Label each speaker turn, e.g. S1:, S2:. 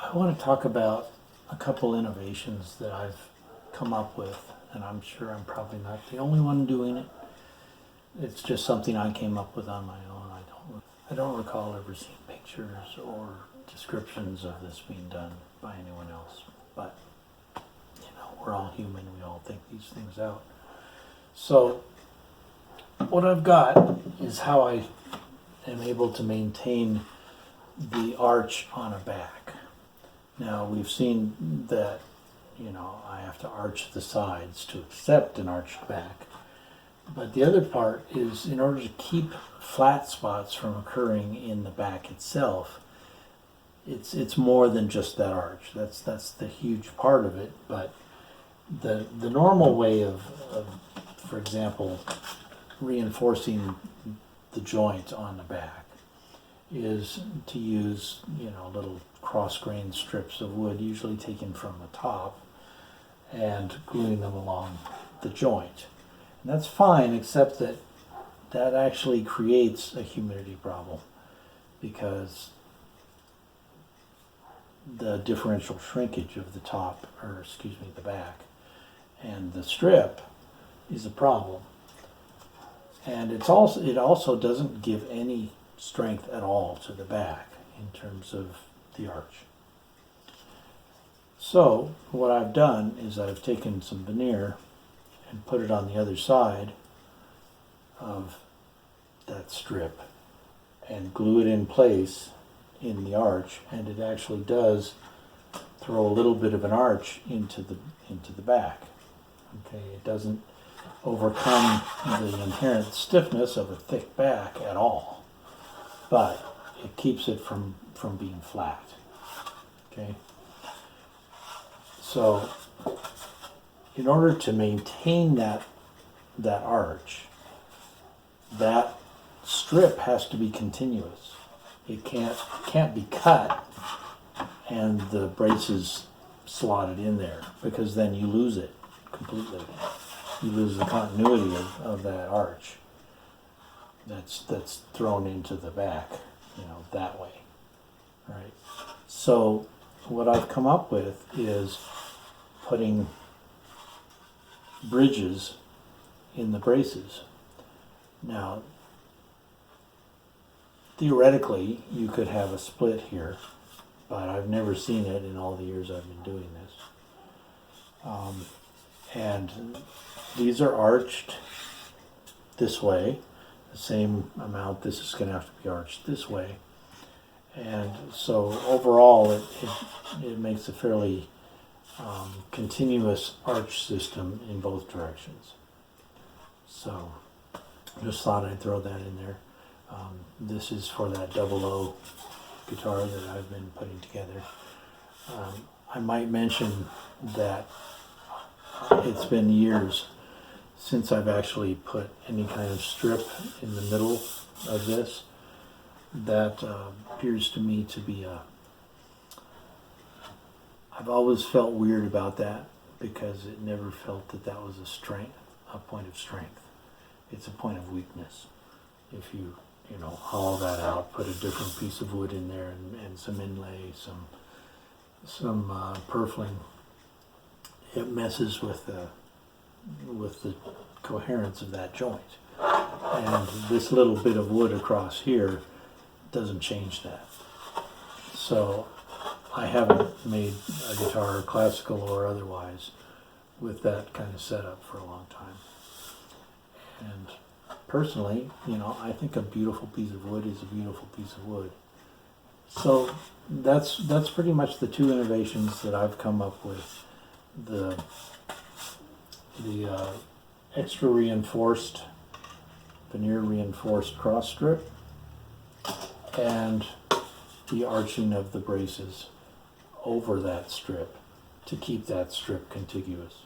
S1: I want to talk about a couple innovations that I've come up with, and I'm sure I'm probably not the only one doing it. It's just something I came up with on my own. I don't recall ever seeing pictures or descriptions of this being done by anyone else. But we're all human. We all think these things out. So what I've got is how I am able to maintain the arch on a back. Now we've seen that I have to arch the sides to accept an arched back. But the other part is, in order to keep flat spots from occurring in the back itself, it's more than just that arch. That's the huge part of it. But the normal way of, for example, reinforcing the joint on the back is to use little cross-grained strips of wood, usually taken from the top, and gluing them along the joint. And that's fine, except that actually creates a humidity problem, because the differential shrinkage of the top, the back, and the strip is a problem. And it also doesn't give any strength at all to the back in terms of the arch. So what I've done is I've taken some veneer and put it on the other side of that strip and glue it in place in the arch, and it actually does throw a little bit of an arch into the back. Okay, it doesn't overcome the inherent stiffness of a thick back at all, but it keeps it from being flat. Okay, so in order to maintain that arch, that strip has to be continuous. It can't be cut and the braces slotted in there, because then you lose it completely. You lose the continuity of that arch that's thrown into the back, that way, right? So what I've come up with is putting bridges in the braces. Now, theoretically, you could have a split here, but I've never seen it in all the years I've been doing this. And these are arched this way, the same amount. This is going to have to be arched this way. And so overall, it makes a fairly continuous arch system in both directions. So just thought I'd throw that in there. This is for that double O guitar that I've been putting together. I might mention that it's been years since I've actually put any kind of strip in the middle of this. That appears to me to be I've always felt weird about that, because it never felt that was a point of strength. It's a point of weakness. If you hollow that out, put a different piece of wood in there, and some inlay, some purfling, it messes with the coherence of that joint. And this little bit of wood across here doesn't change that. So I haven't made a guitar, classical or otherwise, with that kind of setup for a long time. And personally, I think a beautiful piece of wood is a beautiful piece of wood. So that's pretty much the two innovations that I've come up with. The extra reinforced, veneer reinforced cross strip, and the arching of the braces over that strip to keep that strip contiguous.